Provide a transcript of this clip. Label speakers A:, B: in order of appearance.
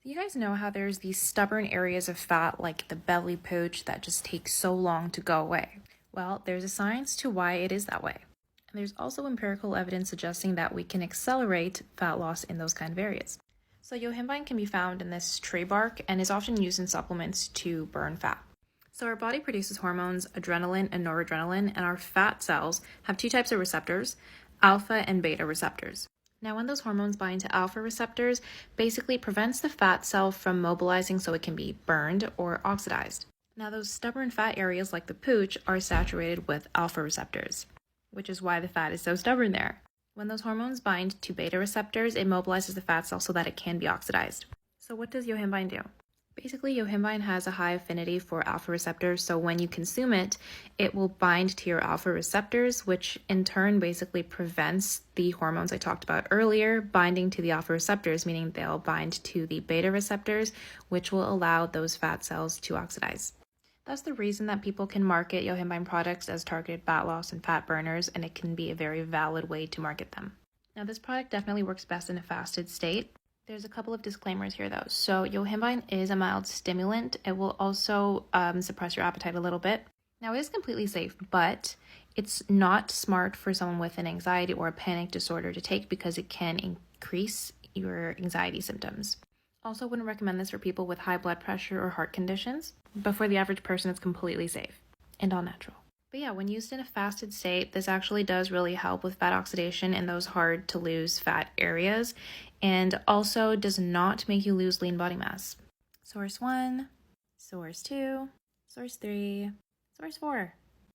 A: You guys know how there's these stubborn areas of fat like the belly pooch that just takes so long to go away? Well, there's a science to why it is that way. And there's also empirical evidence suggesting that we can accelerate fat loss in those kind of areas. So yohimbine can be found in this tree bark and is often used in supplements to burn fat. So our body produces hormones, adrenaline and noradrenaline, and our fat cells have two types of receptors, alpha and beta receptors. Now, when those hormones bind to alpha receptors, basically prevents the fat cell from mobilizing so it can be burned or oxidized. Now, those stubborn fat areas like the pooch are saturated with alpha receptors, which is why the fat is so stubborn there. When those hormones bind to beta receptors, it mobilizes the fat cell so that it can be oxidized. So what does yohimbine do? Basically, yohimbine has a high affinity for alpha receptors, so when you consume it, it will bind to your alpha receptors, which in turn basically prevents the hormones I talked about earlier binding to the alpha receptors, meaning they'll bind to the beta receptors, which will allow those fat cells to oxidize. That's the reason that people can market yohimbine products as targeted fat loss and fat burners, and it can be a very valid way to market them. Now, this product definitely works best in a fasted state. There's a couple of disclaimers here though. So yohimbine is a mild stimulant. It will also suppress your appetite a little bit. Now it is completely safe, but it's not smart for someone with an anxiety or a panic disorder to take because it can increase your anxiety symptoms. Also wouldn't recommend this for people with high blood pressure or heart conditions, but for the average person it's completely safe and all natural. But yeah, when used in a fasted state, this actually does really help with fat oxidation in those hard to lose fat areas, and also does not make you lose lean body mass. Source 1, source 2, source 3, source 4.